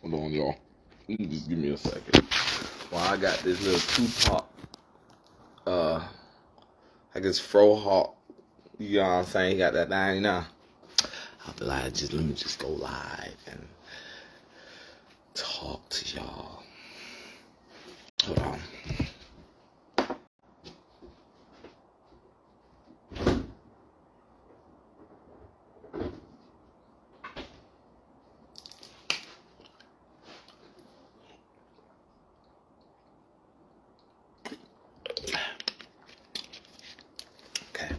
Hold on, y'all. Just give me a second. Well, I got this little Tupac, I guess Frohawk. You know what I'm saying? He got that 99. I'll be like, let me just go live and talk to y'all. Hold on. Okay.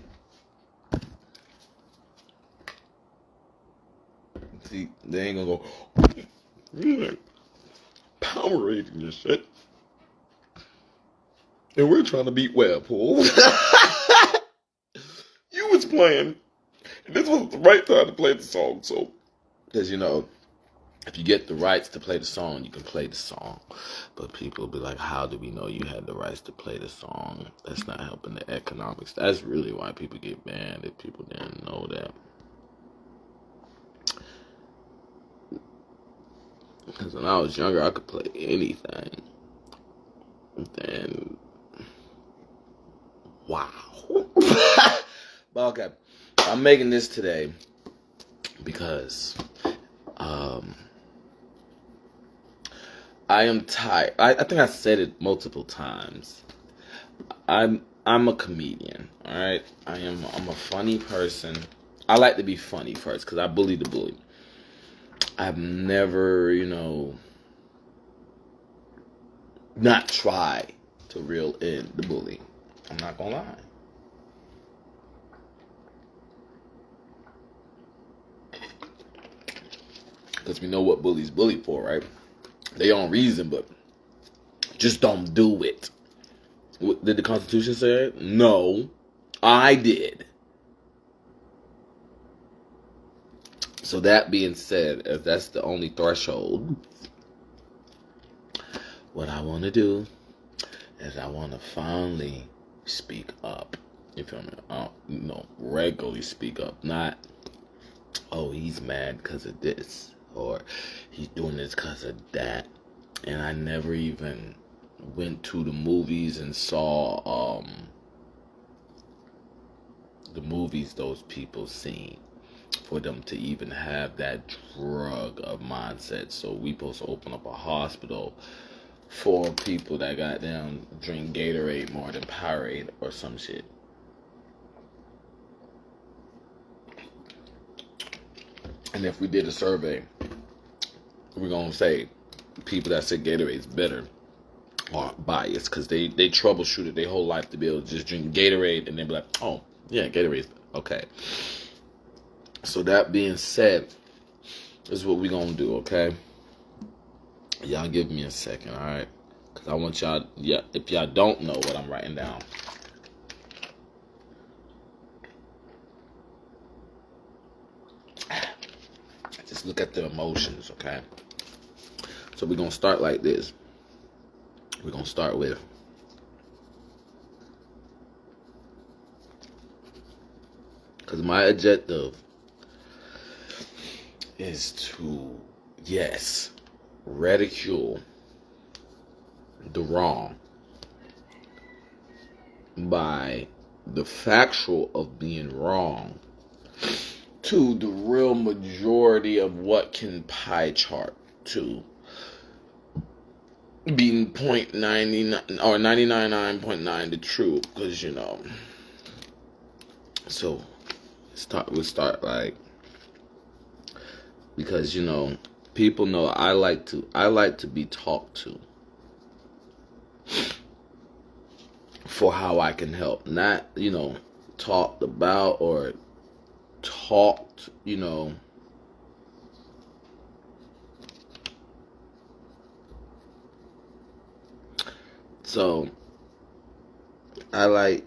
See, they ain't gonna go Power rating and shit. And we're trying to beat Webpoolz. You was playing. And this was the right time to play the song, so. Because, if you get the rights to play the song, you can play the song. But people will be like, how do we know you had the rights to play the song? That's not helping the economics. That's really why people get banned, if people didn't know that. Because when I was younger, I could play anything. And wow. But okay, I'm making this today because I am tired. I think I said it multiple times. I'm a comedian, all right? I'm a funny person. I like to be funny first because I bully the bully. I've never, not tried to reel in the bully. I'm not gonna lie. Because we know what bullies bully for, right? They on reason, but just don't do it. What, did the Constitution say it? No, I did. So that being said, if that's the only threshold, what I want to do is I want to finally speak up. You feel me? Regularly speak up. Not, oh, he's mad because of this, or he's doing this because of that. And I never even went to the movies and saw the movies those people seen for them to even have that drug of mindset. So we supposed to open up a hospital for people that goddamn drink Gatorade more than Powerade or some shit. And if we did a survey, we're gonna say people that say Gatorade's better are biased because they troubleshooted their whole life to be able to just drink Gatorade and then be like, oh yeah, Gatorade's okay. So that being said, this is what we're gonna do, okay? Y'all give me a second, alright? Because I want y'all, if y'all don't know what I'm writing down. Just look at the emotions, okay? So we're gonna start like this. We're gonna start with because my objective is to, yes, ridicule the wrong by the factual of being wrong to the real majority of what can pie chart to being 0.99 or 99.9 the truth, because so we'll start like, because people know I like to be talked to for how I can help, not talked about or talked so I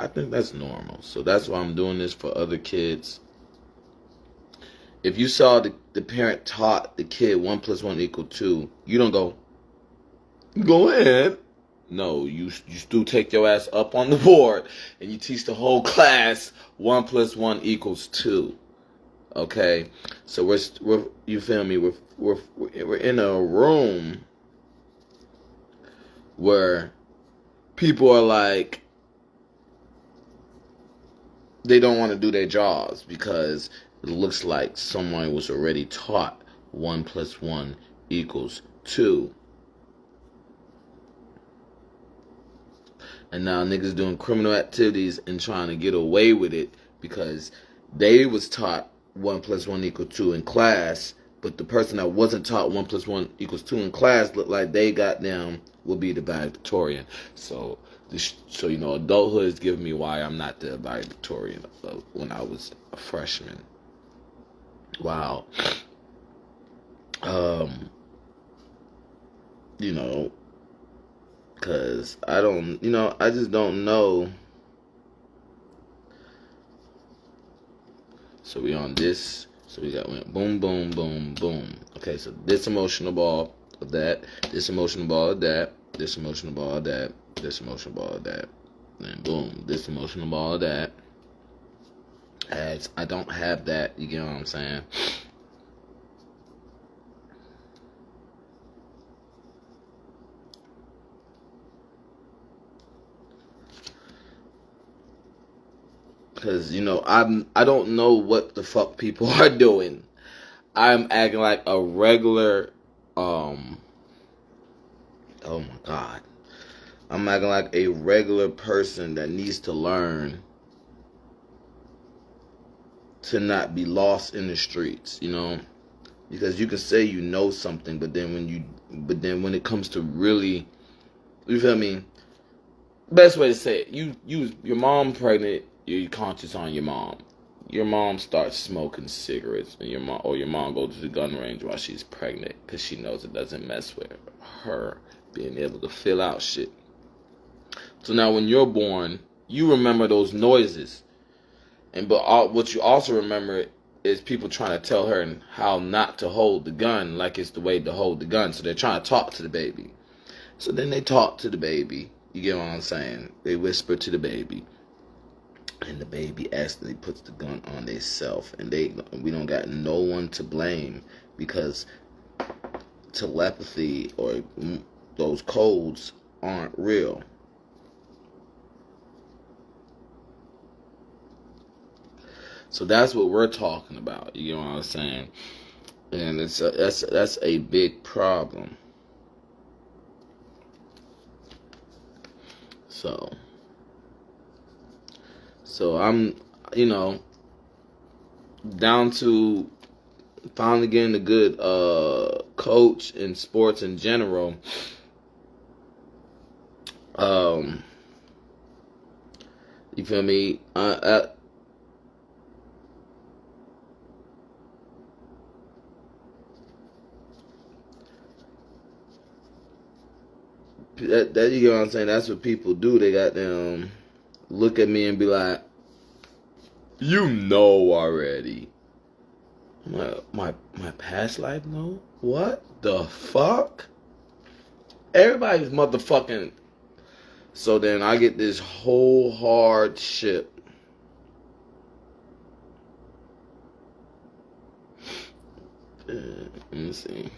think that's normal. So that's why I'm doing this for other kids. If you saw the parent taught the kid 1 + 1 = 2, you don't go ahead. No, you still take your ass up on the board and you teach the whole class 1 + 1 = 2. Okay, so we're you feel me? We're in a room where people are like, they don't want to do their jobs because it looks like someone was already taught 1 + 1 = 2. And now niggas doing criminal activities and trying to get away with it because they was taught 1 + 1 = 2 in class, but the person that wasn't taught 1 + 1 = 2 in class looked like they goddamn will be the valedictorian. So you know, adulthood is giving me why I'm not the valedictorian when I was a freshman. Wow. You know, because I don't, you know, I just don't know. So we on this. So we went boom, boom, boom, boom. Okay, so this emotional ball of that, this emotional ball of that, this emotional ball of that, this emotional ball of that. Then boom, this emotional ball of that. As I don't have that, you get what I'm saying? Because, you know, I don't know what the fuck people are doing. I'm acting like a regular, oh my God. I'm acting like a regular person that needs to learn to not be lost in the streets, you know? Because you can say you know something, but then when it comes to really, you feel me? Best way to say it, your mom pregnant, you're conscious on your mom. Your mom starts smoking cigarettes, and your mom goes to the gun range while she's pregnant because she knows it doesn't mess with her being able to fill out shit. So now when you're born, you remember those noises, but what you also remember is people trying to tell her how not to hold the gun, like it's the way to hold the gun. So they're trying to talk to the baby. So then they talk to the baby. You get what I'm saying? They whisper to the baby. And the baby actually puts the gun on themselves. And we don't got no one to blame because telepathy or those codes aren't real. So that's what we're talking about. You know what I'm saying? And that's a big problem. So I'm, you know, down to finally getting a good coach in sports in general. You feel me? That you know what I'm saying? That's what people do. They got them look at me and be like, "You know already." I'm like, my past life, no? What the fuck? Everybody's motherfucking. So then I get this whole hardship. Let me see.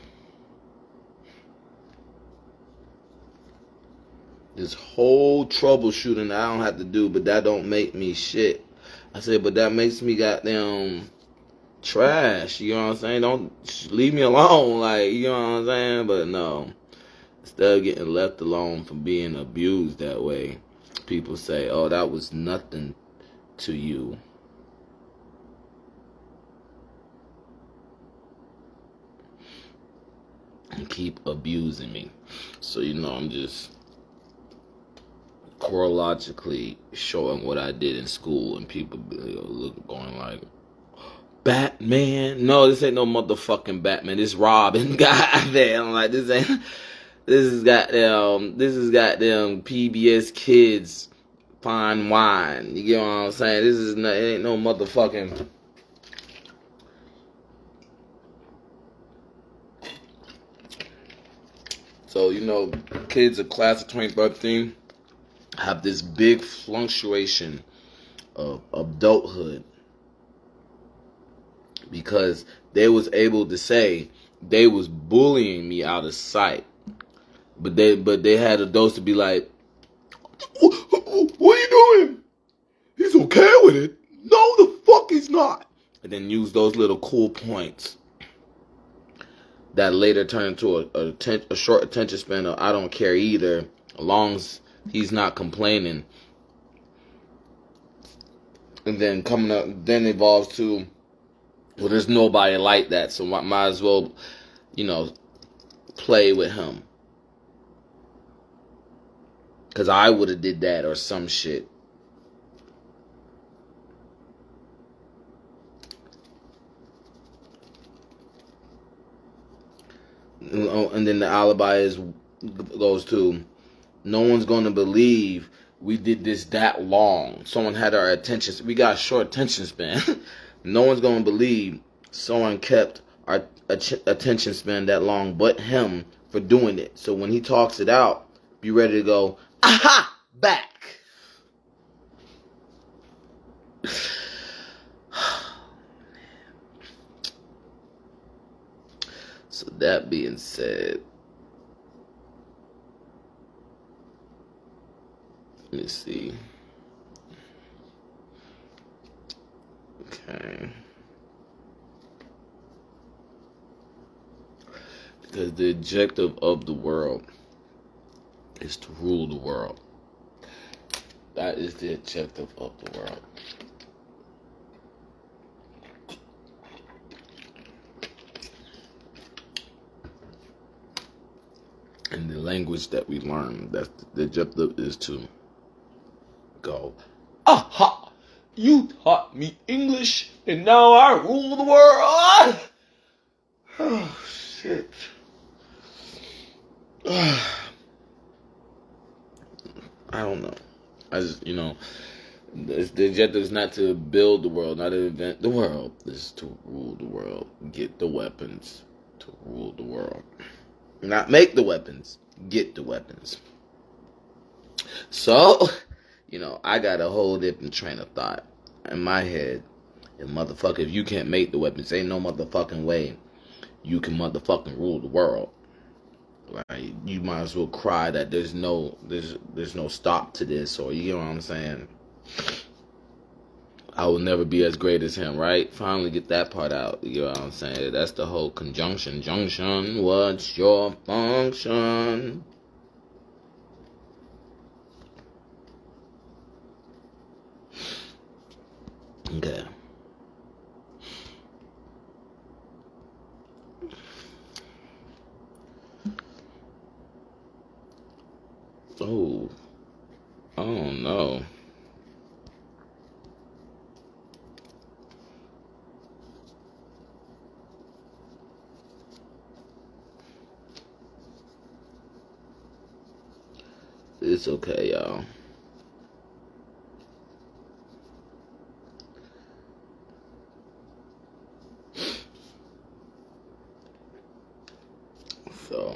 This whole troubleshooting I don't have to do, but that don't make me shit. I said, but that makes me goddamn trash. You know what I'm saying? Don't leave me alone. Like, you know what I'm saying? But no. Instead of getting left alone from being abused that way, people say, oh, that was nothing to you. And keep abusing me. So, you know, I'm just chronologically showing what I did in school, and people going like, Batman? No, this ain't no motherfucking Batman. This Robin. Goddamn, like this is goddamn PBS Kids Fine Wine. You get what I'm saying? It ain't no motherfucking. So, you know, kids of class of 2013 have this big fluctuation of adulthood because they was able to say they was bullying me out of sight. But they had a dose to be like, what are you doing? He's okay with it. No, the fuck he's not. And then use those little cool points that later turned into a short attention span of I don't care either, as long as he's not complaining. And then then evolves to, well, there's nobody like that, so might as well, play with him. Because I would have did that or some shit. And then the alibi goes to, no one's going to believe we did this that long. Someone had our attention. We got a short attention span. No one's going to believe someone kept our attention span that long but him for doing it. So when he talks it out, be ready to go, aha, back. So that being said, let me see. Okay. Because the objective of the world is to rule the world. That is the objective of the world. And the language that we learn, that's the objective is to go, aha, you taught me English and now I rule the world. Oh, shit. I don't know. I just, the objective is not to build the world, not to invent the world. It's to rule the world. Get the weapons to rule the world. Not make the weapons, get the weapons. So, I got a whole different train of thought in my head. And motherfucker, if you can't make the weapons, ain't no motherfucking way you can motherfucking rule the world. Like, you might as well cry that there's no stop to this, or you know what I'm saying? I will never be as great as him, right? Finally get that part out. You know what I'm saying? That's the whole junction. What's your function? Okay. Oh. Oh no. It's okay, y'all. So,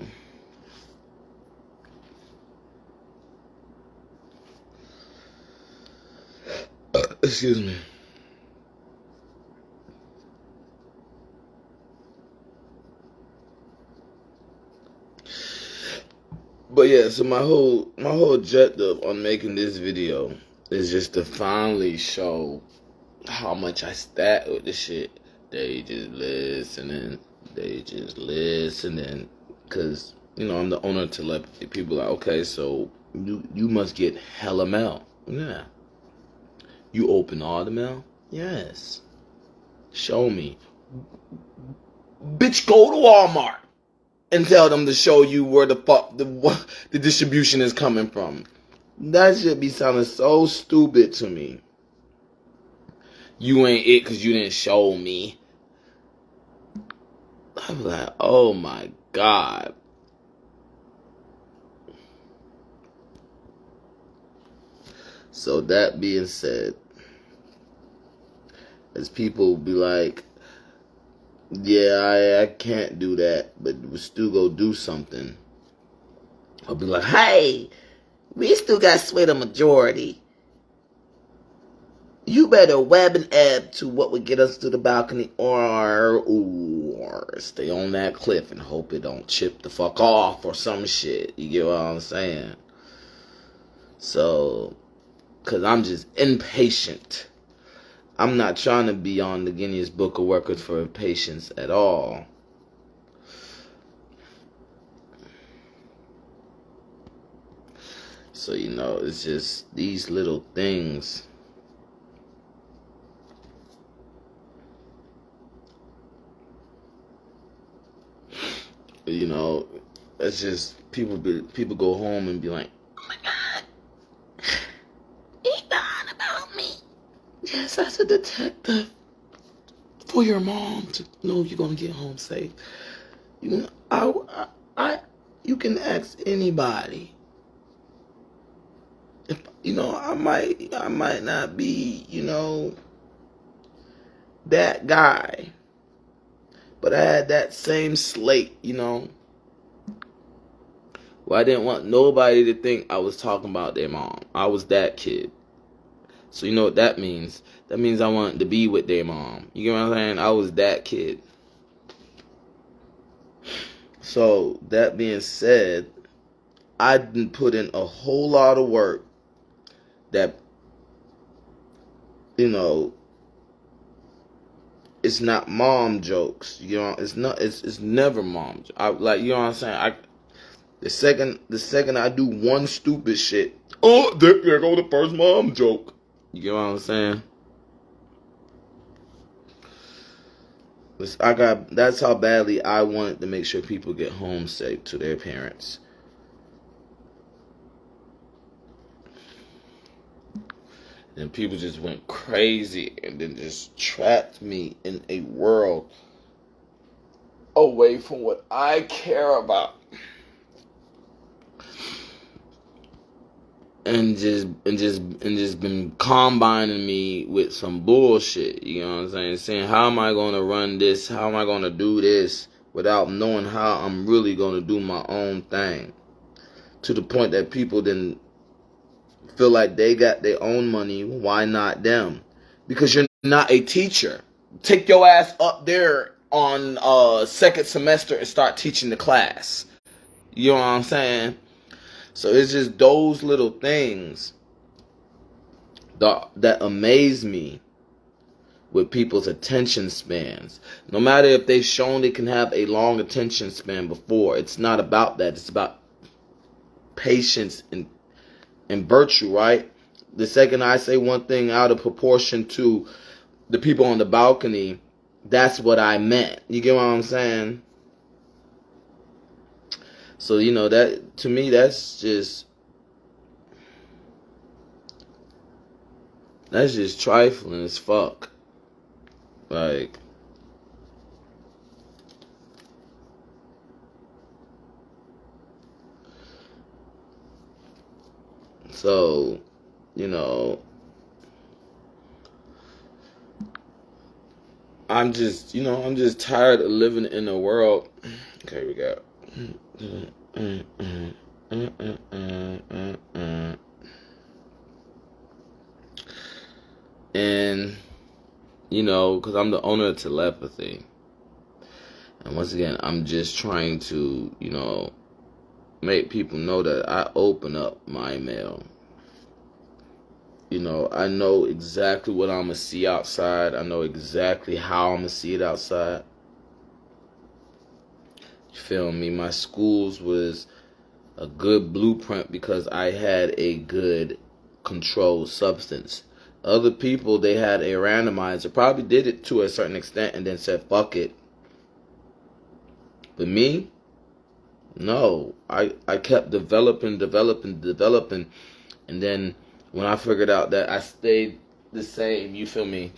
excuse me. But yeah, so my whole objective on making this video is just to finally show how much I stat with this shit. They just listening. Cause I'm the owner of telepathy. People are like, okay, so you must get hella mail. Yeah. You open all the mail? Yes. Show me. Bitch, go to Walmart and tell them to show you where the fuck the distribution is coming from. That should be sounding so stupid to me. You ain't it because you didn't show me. I'm like, oh my God. So that being said, as people be like, yeah, I can't do that, but we still go do something. I'll be like, hey, we still got to sway the majority. You better web and ebb to what would get us to the balcony or stay on that cliff and hope it don't chip the fuck off or some shit. You get what I'm saying? So, because I'm just impatient. I'm not trying to be on the Guinness Book of Records for patience at all. So, you know, it's just these little things. You know, it's just people go home and be like, oh my God, he lied about me. Yes, as a detective. For your mom to know you're gonna get home safe. You know, you can ask anybody. If you know, I might not be, you know, that guy, but I had that same slate, you know. Well, I didn't want nobody to think I was talking about their mom. I was that kid. So you know what that means? That means I wanted to be with their mom. You get what I'm saying? I was that kid. So that being said, I didn't put in a whole lot of work that, you know, it's not mom jokes. You know, it's never mom jokes. You know what I'm saying? The second I do one stupid shit, oh, there go the first mom joke. You get what I'm saying? That's how badly I wanted to make sure people get home safe to their parents. And people just went crazy and then just trapped me in a world away from what I care about. And just been combining me with some bullshit. You know what I'm saying? Saying, how am I gonna run this? How am I gonna do this without knowing how I'm really gonna do my own thing? To the point that people didn't feel like they got their own money. Why not them? Because you're not a teacher. Take your ass up there on second semester and start teaching the class. You know what I'm saying? So it's just those little things that amaze me with people's attention spans. No matter if they've shown they can have a long attention span before, it's not about that. It's about patience and virtue, right? The second I say one thing out of proportion to the people on the balcony, that's what I meant. You get what I'm saying? So, you know, that to me, that's just trifling as fuck. Like, so, you know, I'm just tired of living in a world. Okay, we got. And, you know, because I'm the owner of telepathy. And once again, I'm just trying to, you know, make people know that I open up my mail. You know, I know exactly what I'm going to see outside. I know exactly how I'm going to see it outside. You feel me? My schools was a good blueprint because I had a good controlled substance. Other people, they had a randomizer. Probably did it to a certain extent and then said, fuck it. But me? No. I kept developing. And then when I figured out that I stayed the same, you feel me,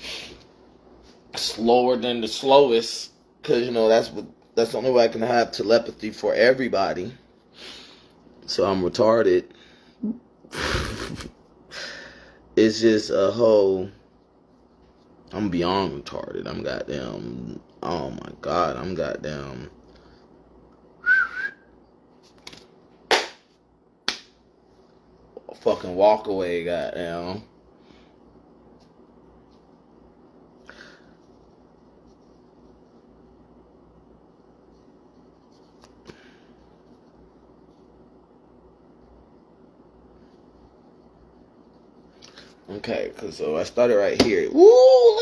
slower than the slowest, because, you know, that's the only way I can have telepathy for everybody. So I'm retarded. It's just a whole, I'm beyond retarded. I'm goddamn, oh my God, I'm goddamn. Fucking walk away, goddamn. Okay, cause so I started right here. Woo!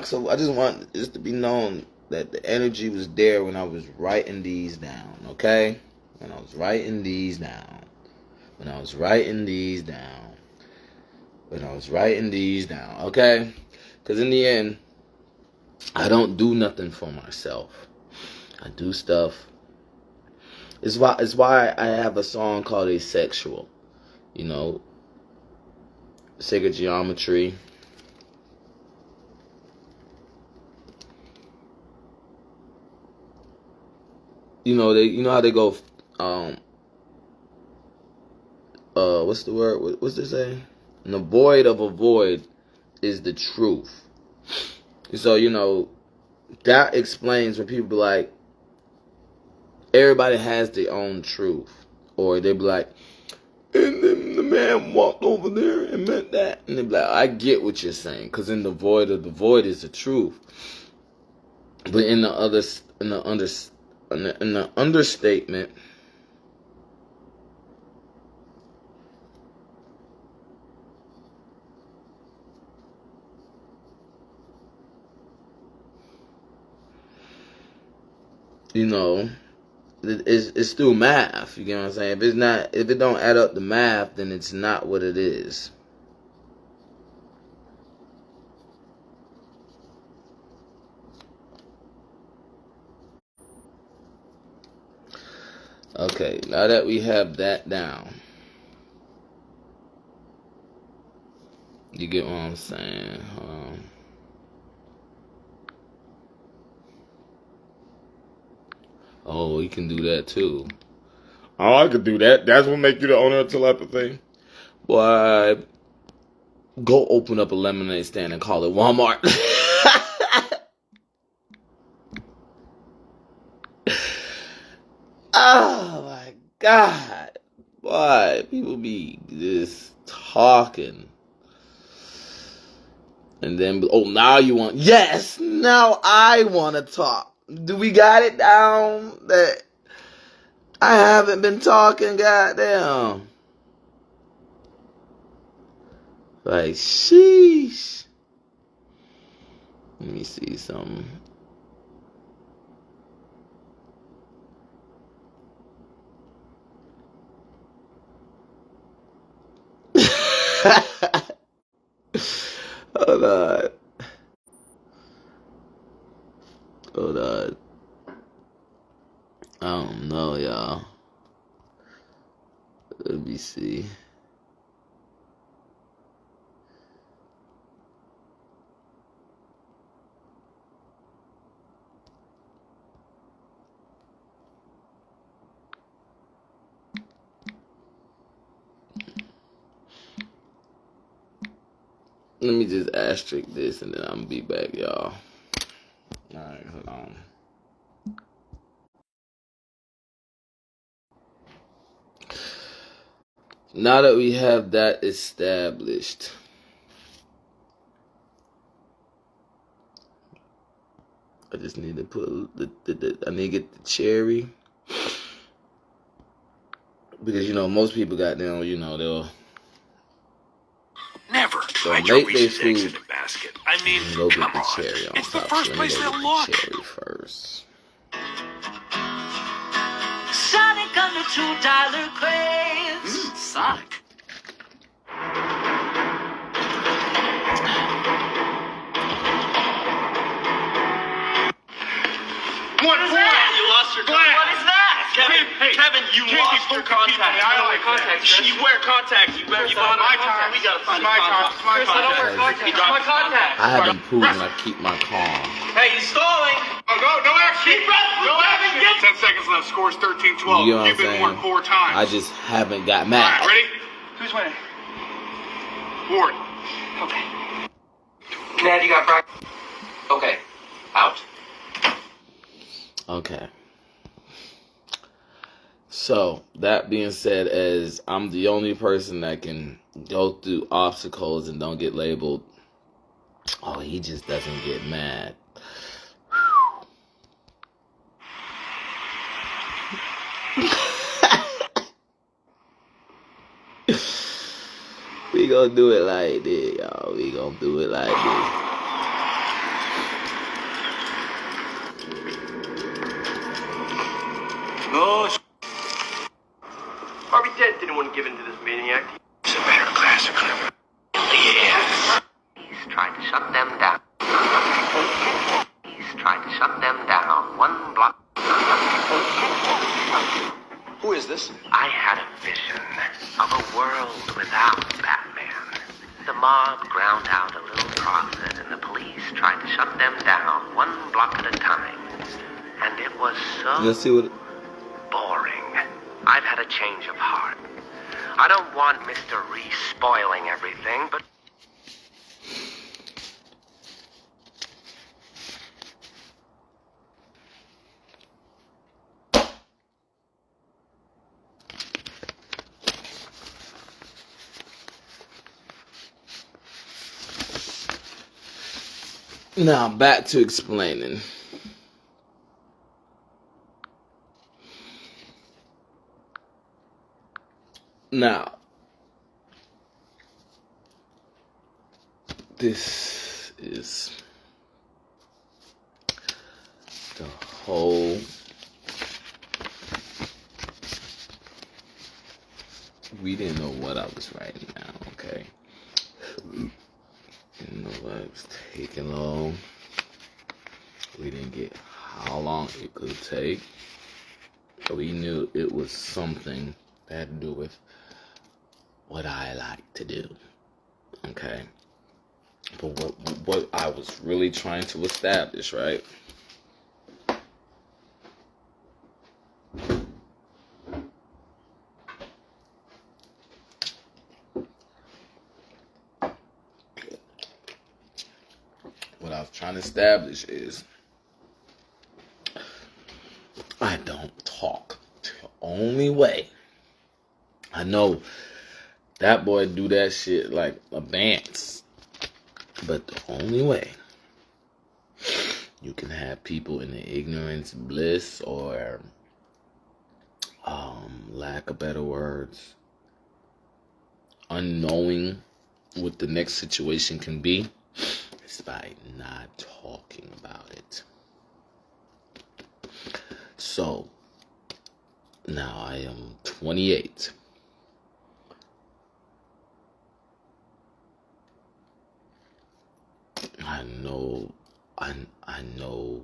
So I just want this to be known that the energy was there when I was writing these down. Okay, when I was writing these down. When I was writing these down. When I was writing these down. Okay, cause in the end, I don't do nothing for myself. I do stuff. It's why I have a song called Asexual. You know, sacred geometry. You know how they go, what's the word? What's they say? And the void of a void is the truth. So, that explains when people be like, everybody has their own truth. Or they be like, and then the man walked over there and meant that. And they be like, I get what you're saying. Because in the void of the void is the truth. But in the understatement, it's through math. You get what I'm saying? If it don't add up the math, then it's not what it is. Okay, now that we have that down, you get what I'm saying? Oh, you can do that too. Oh, I could do that. That's what make you the owner of telepathy. Boy, go open up a lemonade stand and call it Walmart. Oh my God. Boy, people be just talking. And then, now you want, yes, now I want to talk. Do we got it down that I haven't been talking, goddamn? Like, sheesh. Let me see something. Hold on. Hold on. I don't know, y'all. Let me see. Let me just asterisk this and then I'm gonna be back, y'all. Alright, hold on. Now that we have that established, I just need to put I need to get the cherry. Because, most people got them, they'll never tried your recent eggs in a basket. I mean, go get come the on. cherry on It's the top. first So place let me they'll go look. get the cherry first. Sonic under $2 craze. Sonic. What is that? You lost your contact. What is that? Kevin, you lost your contact. I don't wear contacts. You wear contacts. You bought my time. We gotta find my time. Chris, I don't wear contacts. You dropped my contacts. I haven't proven I keep my calm. Hey, he's stalling. Oh, no action. No action. 10 seconds left. Score's 13-12. You know what I'm You've been saying? warned 4 times. I just haven't got All mad. right, ready? Who's winning? Ward. Okay. Ned, you got practice. Okay. Out. Okay. So, that being said, as I'm the only person that can go through obstacles and don't get labeled, oh, he just doesn't get mad. We gonna do it like this, y'all. We gonna do it like this. Oh, Harvey Dent didn't want to give in to this maniac. He's a better class of criminal. Yeah. He's trying to shut them down. He's trying to shut them down. 1 block. Who is this? I had a vision of a world without Batman. The mob ground out a little prophet, and the police tried to shut them down 1 block at a time. And it was so Let's see what. boring. I've had a change of heart. I don't want Mr. Reese spoiling everything, but Now back to explaining. Now, this is the whole we didn't know what I was writing now, okay? Didn't know what it was taking long. We didn't get how long it could take. But we knew it was something that had to do with what I like to do. Okay? But what I was really trying to establish, right? What I was trying to establish is I don't talk. The only way I know that boy do that shit like a dance. But the only way you can have people in the ignorance, bliss, or lack of better words, unknowing what the next situation can be, is by not talking about it. So, now I am 28. I know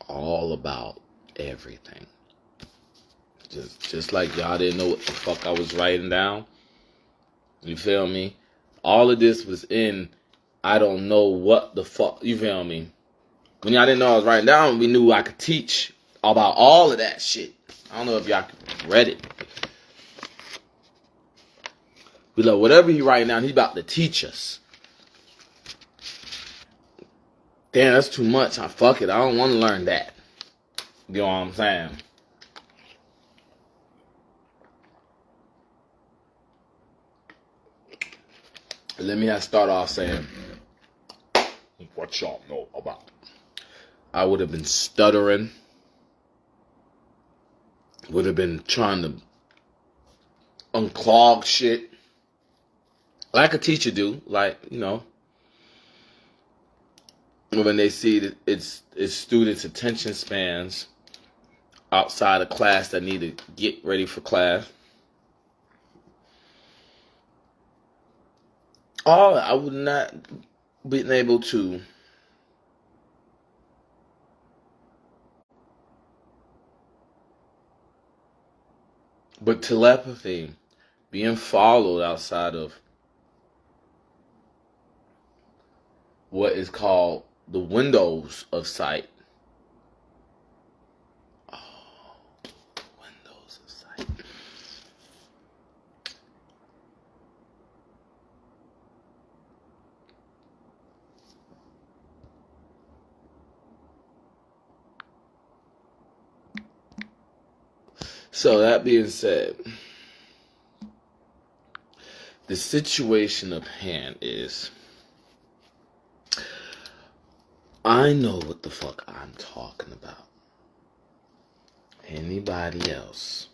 all about everything. Just like y'all didn't know what the fuck I was writing down. You feel me? All of this was in I don't know what the fuck. You feel me? When y'all didn't know I was writing down, we knew I could teach about all of that shit. I don't know if y'all read it. We like whatever he writing down, he about to teach us. Damn, that's too much. Fuck it. I don't want to learn that. You know what I'm saying? Let me start off saying what y'all know about. I would have been stuttering. Would have been trying to unclog shit. Like a teacher do. Like, you know. When they see that it's students' attention spans outside of class that need to get ready for class. I would not been able to but telepathy being followed outside of what is called the windows of sight. Oh, windows of sight. So that being said, the situation of hand is I know what the fuck I'm talking about. Anybody else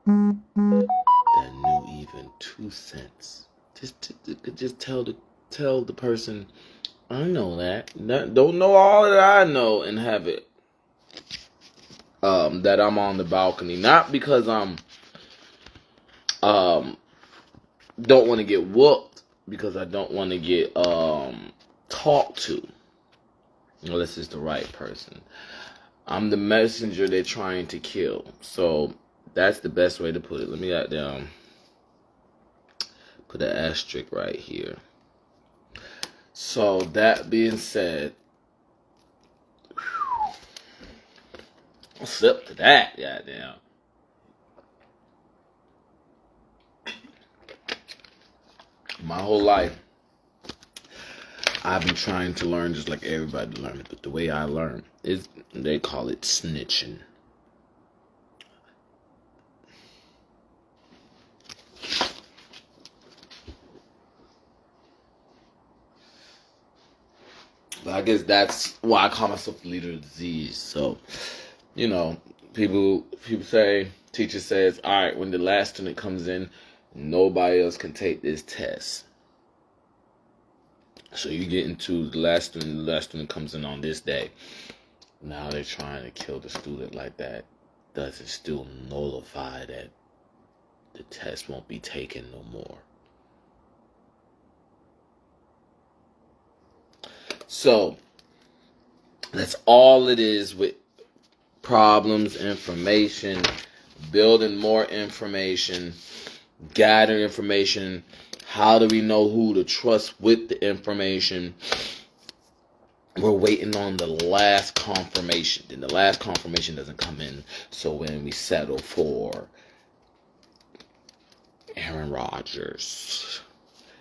that knew even 2 cents Just tell the person, I know that. Don't know all that I know, and have it that I'm on the balcony. Not because I'm don't want to get whooped, because I don't want to get talked to. Unless it's the right person. I'm the messenger they're trying to kill. So that's the best way to put it. Let me write down. Put an asterisk right here. So that being said, what's up to that? Goddamn. My whole life, I've been trying to learn just like everybody learns, but the way I learn is, they call it snitching. But I guess that's why I call myself the leader of the disease. So, you know, people say, teacher says, all right, when the last student comes in, nobody else can take this test. So you get into the last student comes in on this day. Now they're trying to kill the student like that. Does it still nullify that the test won't be taken no more? So that's all it is with problems, information, building more information, gathering information. How do we know who to trust with the information? We're waiting on the last confirmation. Then the last confirmation doesn't come in. So when we settle for Aaron Rodgers,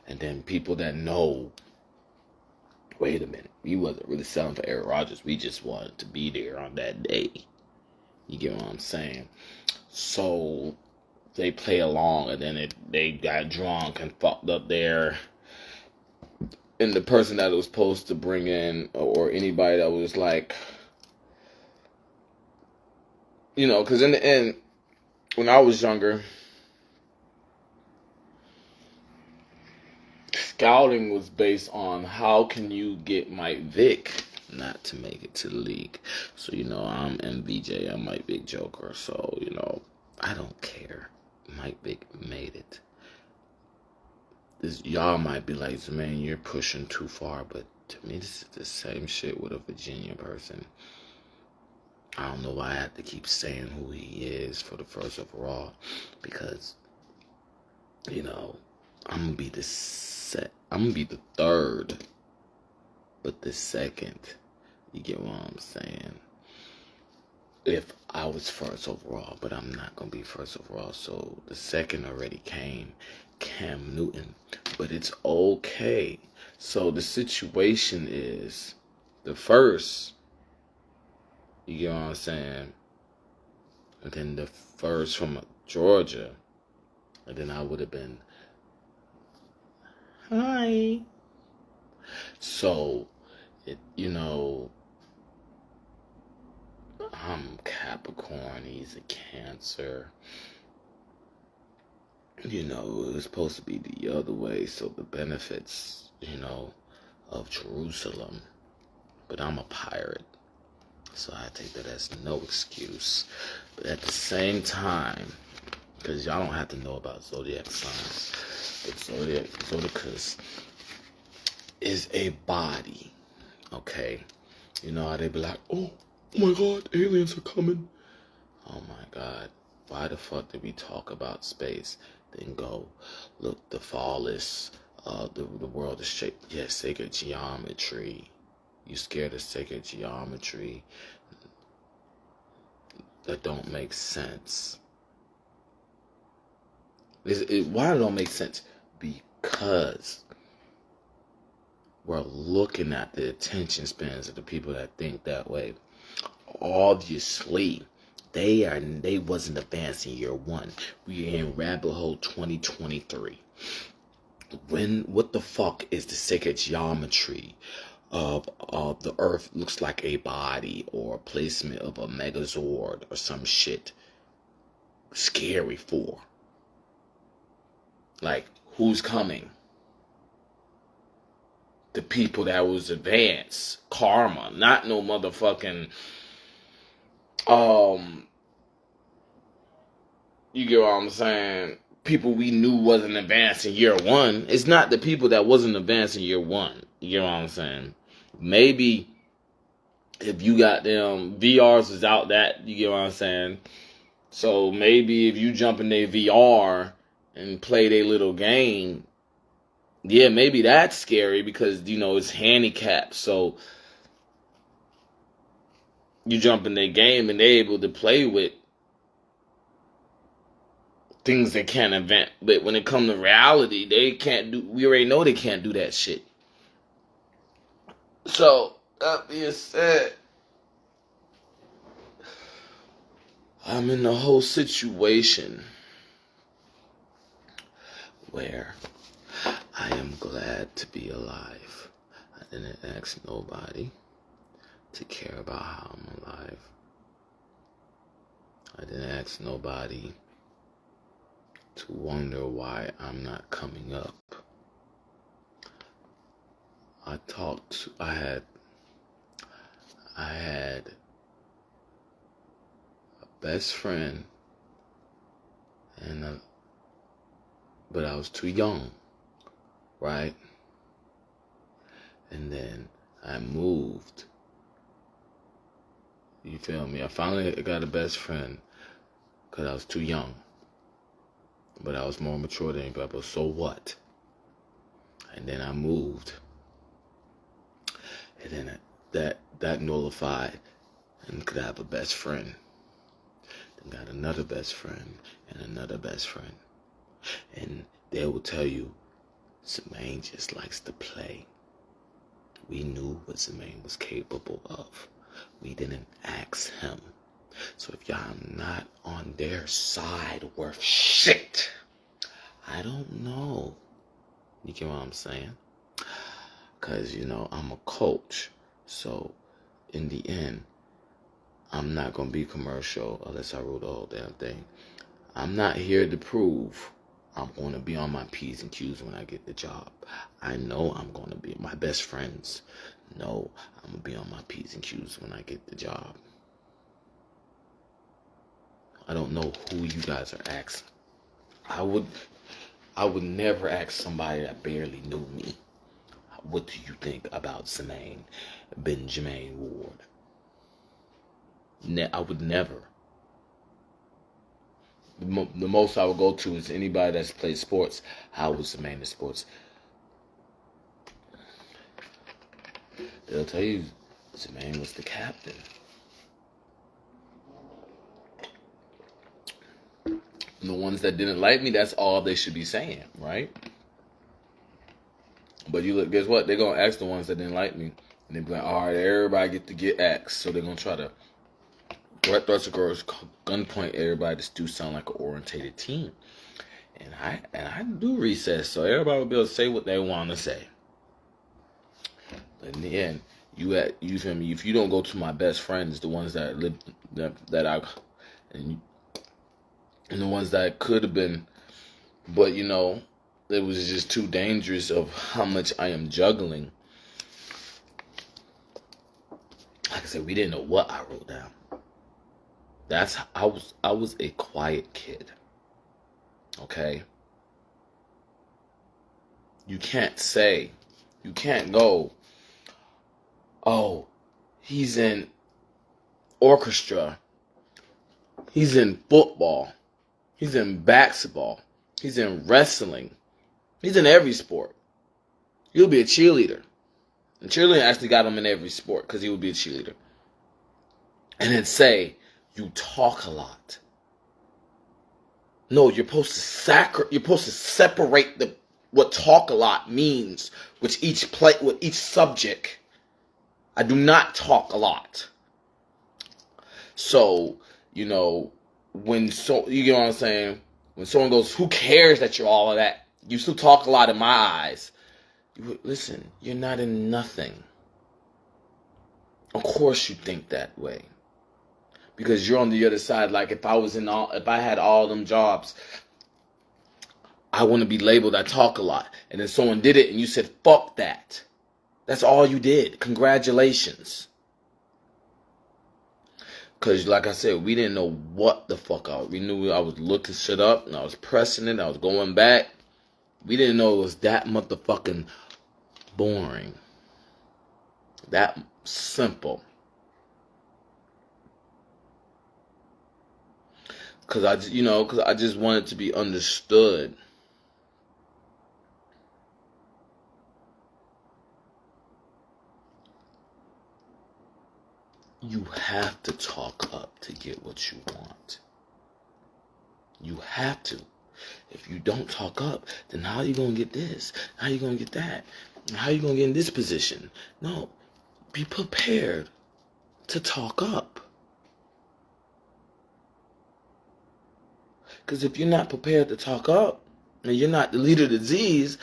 and then people that know, wait a minute, we wasn't really selling for Aaron Rodgers. We just wanted to be there on that day. You get what I'm saying? So they play along, and then they got drunk and fucked up there. And the person that was supposed to bring in, or anybody that was like, you know, because in the end, when I was younger, scouting was based on how can you get Mike Vick not to make it to the league. So, you know, I'm MVJ, I'm Mike Vick Joker. So, you know, I don't care. Mike Vick made it. Y'all might be like, man, you're pushing too far. But to me, this is the same shit with a Virginia person. I don't know why I have to keep saying who he is for the first overall. Because, you know, I'm going to be the third, but the second. You get what I'm saying? If I was first overall, but I'm not going to be first overall. So the second already came, Cam Newton. But it's okay. So the situation is, the first, you get what I'm saying? And then the first from Georgia. And then I would have been, hi. So, you know, I'm Capricorn, he's a Cancer. You know, it was supposed to be the other way, so the benefits, you know, of Jerusalem. But I'm a pirate, so I take that as no excuse. But at the same time, because y'all don't have to know about zodiac signs, but Zodicus is a body, okay? You know how they be like, oh my God, aliens are coming. Oh my God, why the fuck did we talk about space? Then go, look, the fall is, the world is shaped, yes, sacred geometry. You scared of sacred geometry? That don't make sense. Why it don't make sense? Because we're looking at the attention spans of the people that think that way. Obviously, they wasn't advanced in year one. We are in rabbit hole 2023. What the fuck is the sacred geometry of the Earth looks like a body, or placement of a megazord or some shit scary for? Like, who's coming? the people that was advanced. Karma. Not no motherfucking, you get what I'm saying? People we knew wasn't advanced in year one. It's not the people that wasn't advanced in year one. You get what I'm saying? Maybe if you got them VRs is out that, you get what I'm saying? So maybe if you jump in their VR and play their little game, yeah, maybe that's scary because, you know, it's handicapped. So you jump in their game and they're able to play with things they can't invent. But when it comes to reality, they can't do, we already know they can't do that shit. So, that being said, I'm in the whole situation where I am glad to be alive. I didn't ask nobody to care about how I'm alive. I didn't ask nobody to wonder why I'm not coming up. I had a best friend, but I was too young, right? And then I moved. You feel me? I finally got a best friend because I was too young. But I was more mature than anybody. But so what? And then I moved. And then that nullified and could have a best friend. Then got another best friend and another best friend. And they will tell you, Zemaine just likes to play. We knew what Zemaine was capable of. We didn't ask him. So if y'all not on their side worth shit, I don't know. You get what I'm saying? Because, you know, I'm a coach. So in the end, I'm not going to be commercial unless I wrote the whole damn thing. I'm not here to prove I'm going to be on my P's and Q's when I get the job. I know I'm going to be. My best friends know I'm going to be on my P's and Q's when I get the job. I don't know who you guys are asking. I would never ask somebody that barely knew me, what do you think about Zemaine Benjamin Ward? I would never. The most I would go to is anybody that's played sports. How was Zemaine in sports? They'll tell you Zemaine was the captain. And the ones that didn't like me, that's all they should be saying, right? But you look, guess what? They're going to ask the ones that didn't like me. And they'll be like, all right, everybody get to get asked. So they're going to try to Directorz gunpoint everybody to do sound like an orientated team. And I do recess, so everybody will be able to say what they want to say. But in the end, you feel me? If you don't go to my best friends, the ones that live that I and the ones that could have been, but you know, it was just too dangerous of how much I am juggling. Like I said, we didn't know what I wrote down. I was a quiet kid. Okay? You can't go, oh, he's in orchestra. He's in football. He's in basketball. He's in wrestling. He's in every sport. He'll be a cheerleader. And cheerleading actually got him in every sport because he would be a cheerleader. And then say, you talk a lot. No, you're supposed to separate what talk a lot means with each subject. I do not talk a lot. So, you know, you get what I'm saying? When someone goes, who cares that you're all of that? You still talk a lot in my eyes. Listen, you're not in nothing. Of course you think that way. Because you're on the other side. Like if I had all them jobs, I want to be labeled I talk a lot. And then someone did it and you said, fuck that. That's all you did. Congratulations. Because, like I said, we didn't know what the fuck out. We knew I was looking shit up, and I was pressing it. I was going back. We didn't know it was that motherfucking boring. That simple. Because I just wanted to be understood. You have to talk up to get what you want. You have to. If you don't talk up, then how are you going to get this? How are you going to get that? How are you going to get in this position? No. Be prepared to talk up. Because if you're not prepared to talk up, and you're not the leader of the Z's,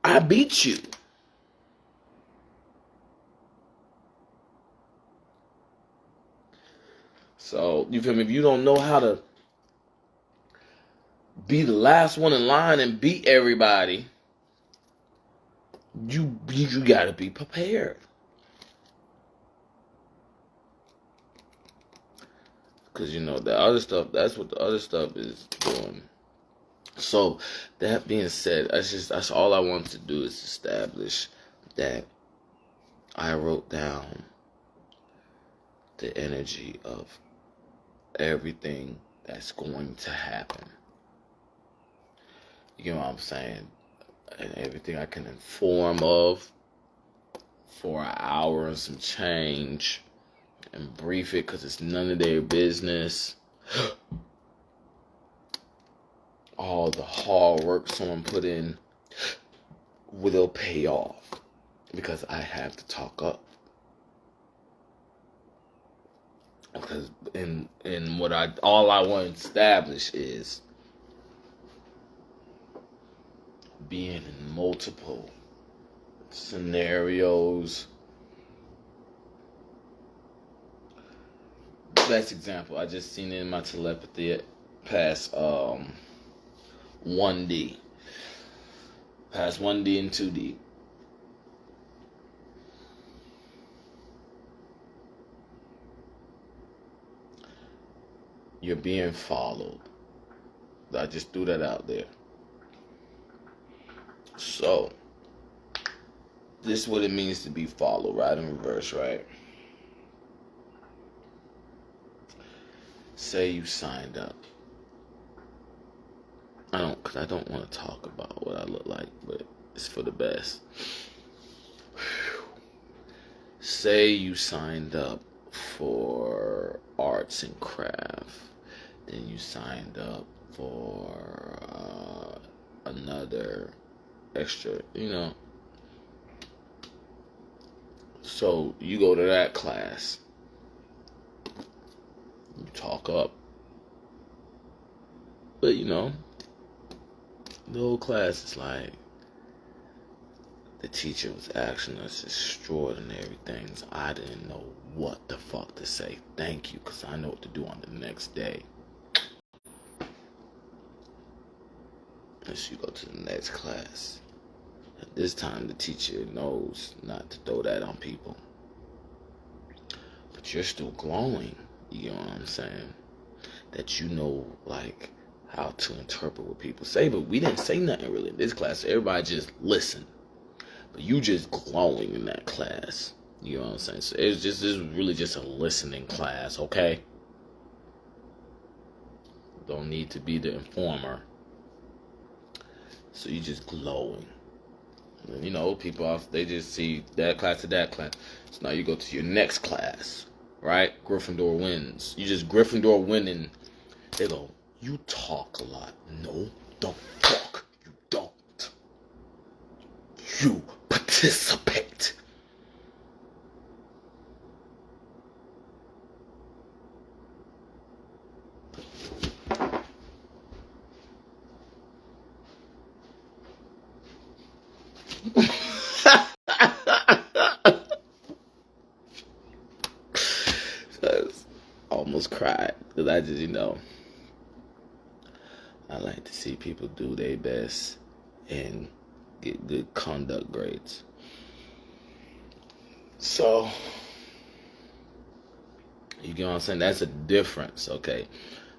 I beat you. So, you feel me? If you don't know how to be the last one in line and beat everybody, you gotta be prepared. Because, the other stuff, that's what the other stuff is doing. So, that being said, that's all I want to do is establish that I wrote down the energy of everything that's going to happen. You know what I'm saying? And everything I can inform of for an hour and some change and brief it because it's none of their business. All the hard work someone put in will pay off because I have to talk up. Because all I want to establish is being in multiple scenarios. Best example, I just seen it in my telepathy past 1D. Past 1D and 2D. You're being followed. I just threw that out there. So, this is what it means to be followed, right in reverse, right? Say you signed up. Because I don't want to talk about what I look like, but it's for the best. Say you signed up for arts and craft. Then you signed up for another extra, So you go to that class. You talk up. But, the whole class is like, the teacher was asking us extraordinary things. I didn't know what the fuck to say. Thank you, because I know what to do on the next day. And so you go to the next class. At this time, the teacher knows not to throw that on people. But you're still glowing. You know what I'm saying? That you know, how to interpret what people say. But we didn't say nothing really in this class. So everybody just listened. But you just glowing in that class. You know what I'm saying? So this is really just a listening class, okay? Don't need to be the informer. So you just glowing. And, people, they just see that class to that class. So now you go to your next class, right? Gryffindor wins. You just Gryffindor winning. They go, you talk a lot. No, don't talk. You don't. You participate. Almost cried because I just, I like to see people do their best and get good conduct grades. So, you get what I'm saying? That's a difference, okay?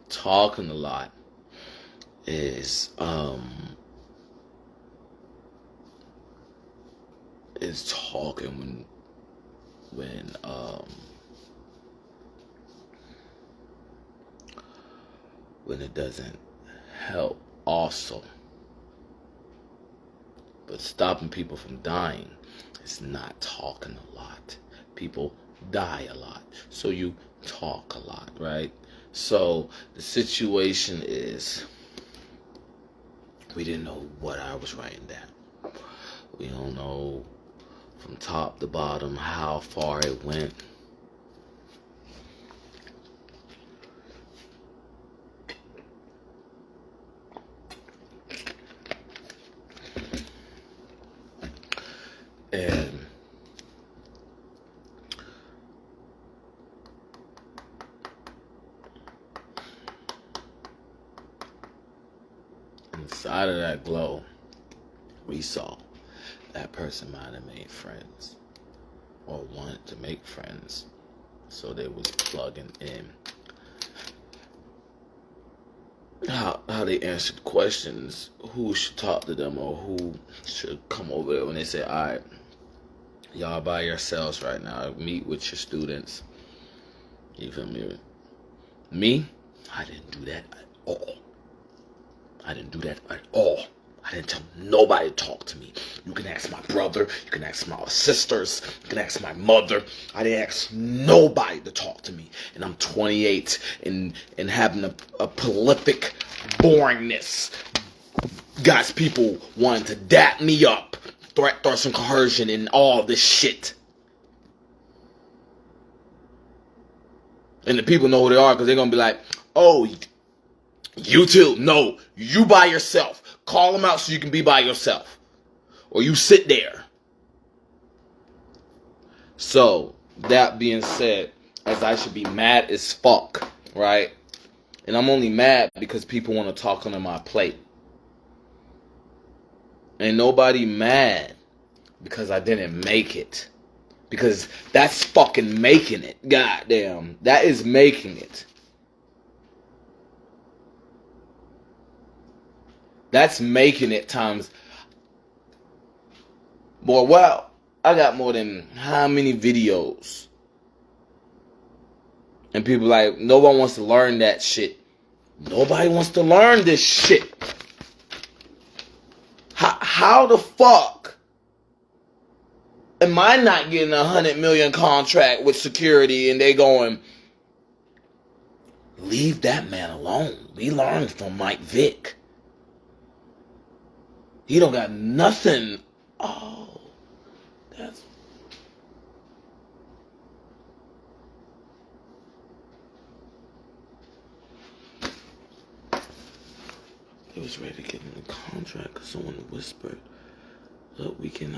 Talking a lot is talking when it doesn't help also. But stopping people from dying is not talking a lot. People die a lot, so you talk a lot, right? So the situation is, we didn't know what I was writing down. We don't know from top to bottom how far it went. And inside of that glow, we saw that person might have made friends or wanted to make friends, so they was plugging in. How they answered questions, who should talk to them or who should come over there when they say, all right, y'all by yourselves right now, meet with your students. You feel me? Me? I didn't do that at all. I didn't do that at all. I didn't tell nobody to talk to me. You can ask my brother, you can ask my sisters, you can ask my mother. I didn't ask nobody to talk to me. And I'm 28 and having a prolific boringness. Got people wanting to dap me up, threat, and coercion, and all this shit. And the people know who they are because they're going to be like, oh, you too. No, you by yourself. Call them out so you can be by yourself. Or you sit there. So, that being said, as I should be mad as fuck, right? And I'm only mad because people want to talk under my plate. Ain't nobody mad because I didn't make it. Because that's fucking making it. Goddamn. That is making it. That's making it times more. Wow. I got more than how many videos? And people like, no one wants to learn that shit. Nobody wants to learn this shit. How the fuck am I not getting a $100 million contract with security and they going, leave that man alone. We learned from Mike Vick. He don't got nothing. Oh, that's. They was ready to get in the contract because someone whispered, look, we can,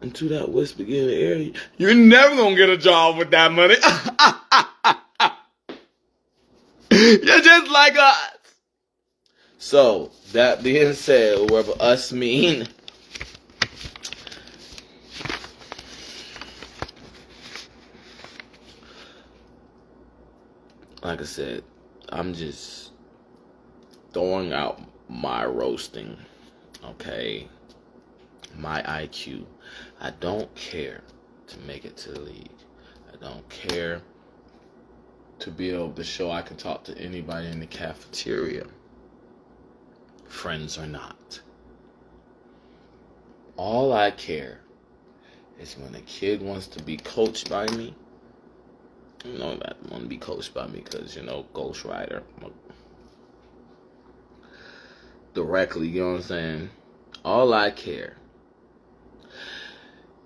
into that whisper get in the air, you're never gonna get a job with that money. You're just like us. So, that being said, wherever us mean, like I said, I'm just throwing out my roasting, okay? My IQ. I don't care to make it to the league. I don't care to be able to show I can talk to anybody in the cafeteria. Friends or not. All I care is when a kid wants to be coached by me. You know, I want to be coached by me because, you know, ghostwriter. Directly, you know what I'm saying? All I care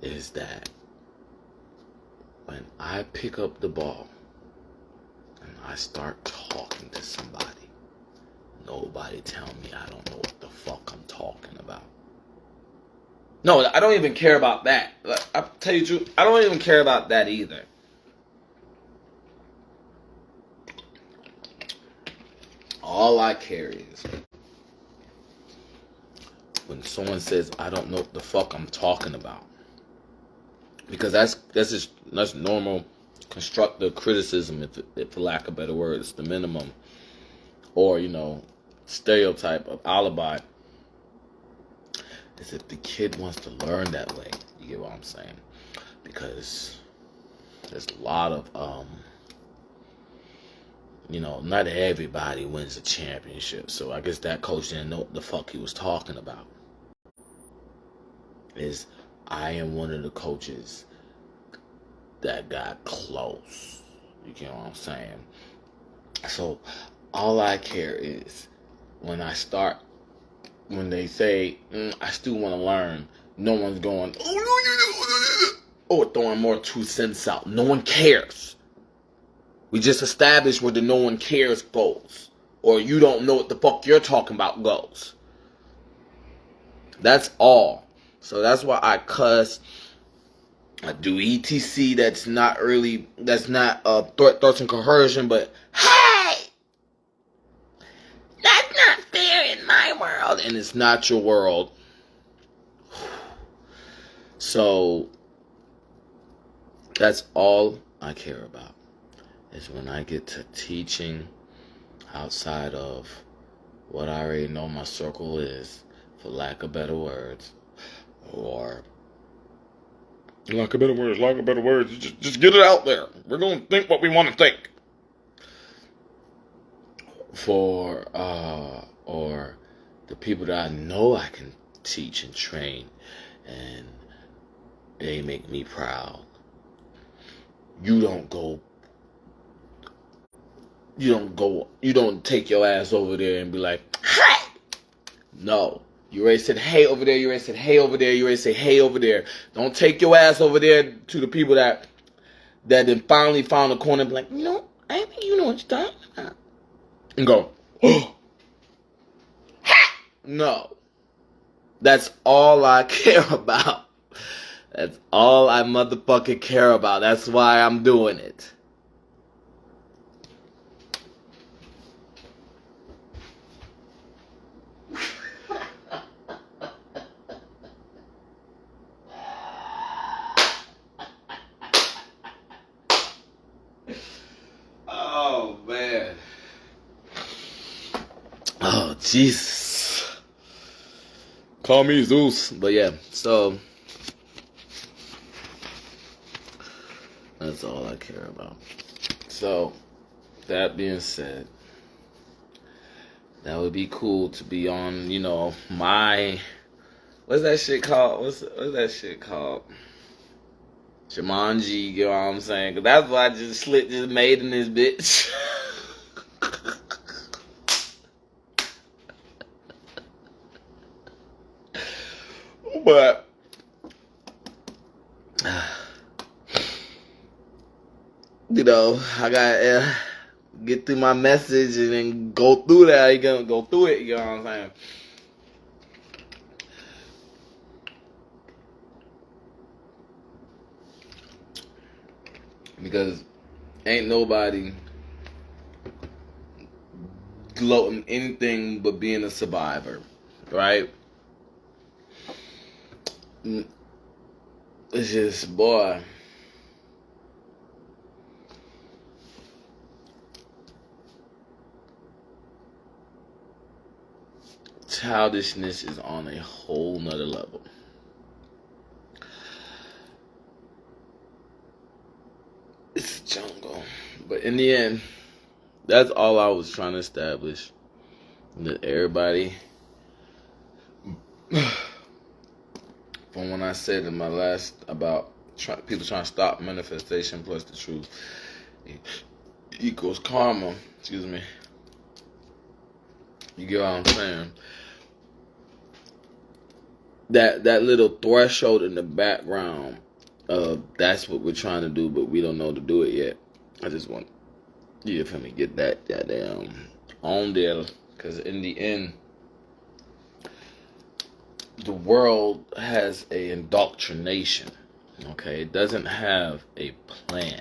is that when I pick up the ball and I start talking to somebody, nobody tell me I don't know what the fuck I'm talking about. No, I don't even care about that. I'll tell you the truth, I don't even care about that either. All I care is when someone says I don't know what the fuck I'm talking about. because that's normal constructive criticism, if for lack of better words, the minimum, or stereotype of alibi, is if the kid wants to learn that way. You get what I'm saying? Because there's a lot of not everybody wins a championship. So I guess that coach didn't know what the fuck he was talking about. I am one of the coaches that got close. You get what I'm saying? So all I care is when they say, I still want to learn, no one's going, or throwing more 2 cents out. No one cares. We just established where the no one cares goes. Or you don't know what the fuck you're talking about goes. That's all. So that's why I cuss. I do ETC. That's not threats and coercion, but hey, that's not fair in my world, and it's not your world. So that's all I care about, is when I get to teaching outside of what I already know my circle is, for lack of better words, or lack of better words, just get it out there. We're going to think what we want to think. Or the people that I know I can teach and train, and they make me proud. You don't take your ass over there and be like, hey! No. You already said hey over there, you already said hey over there, you already say hey over there. Don't take your ass over there to the people that then finally found a corner and be like, I think you know what you're talking about. And go, oh. No. That's all I care about. That's all I motherfucking care about. That's why I'm doing it. Oh, man. Oh, Jesus. Call me Zeus. But yeah, so that's all I care about. So, that being said, that would be cool to be on, my, what's that shit called? What's that shit called? Jumanji, you know what I'm saying? Cause that's what I just made in this bitch. But I gotta get through my message and then go through that. You gonna go through it, you know what I'm saying? Because ain't nobody gloating anything but being a survivor, right? It's just, boy, childishness is on a whole nother level. It's a jungle. But in the end, that's all I was trying to establish. That everybody, from when I said in my last about people trying to stop manifestation plus the truth equals karma, excuse me. You get what I'm saying? That little threshold in the background, that's what we're trying to do, but we don't know to do it yet. I just want you for me get that goddamn on there, because in the end, the world has a indoctrination. Okay, it doesn't have a plan.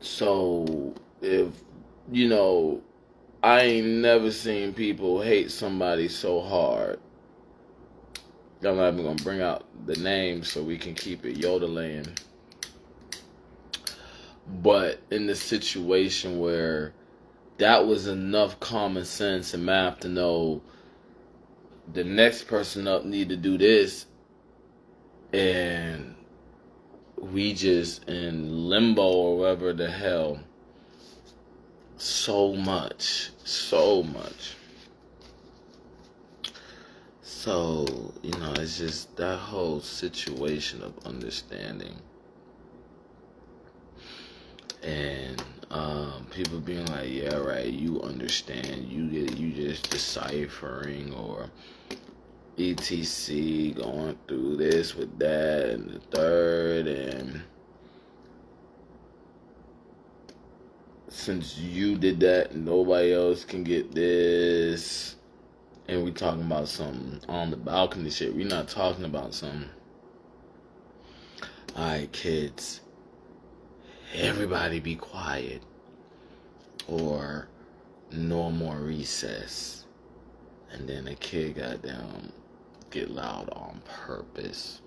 So if I ain't never seen people hate somebody so hard I'm not even gonna bring out the name so we can keep it Yodeland. But in the situation where that was enough common sense and math to know the next person up need to do this, and we just in limbo or whatever the hell. So much. So, it's just that whole situation of understanding. And people being like, yeah, right, you understand, you just deciphering or etc, going through this with that and the third, and since you did that, nobody else can get this. And we talking about something on the balcony shit. We're not talking about something. Alright, kids, everybody be quiet, or no more recess. And then a kid goddamn get loud on purpose.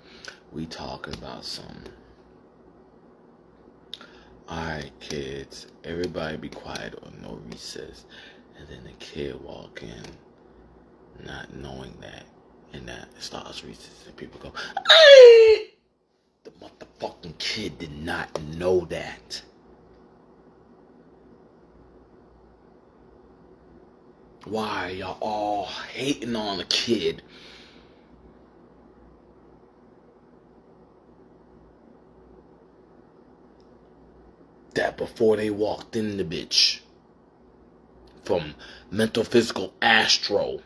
We talking about something. Alright, kids, everybody be quiet, or no recess. And then the kid walk in, not knowing that, and that starts recess, and people go, "Hey!" The motherfucking kid did not know that. Why are y'all all hating on a kid? That before they walked in the bitch, from mental, physical, astro,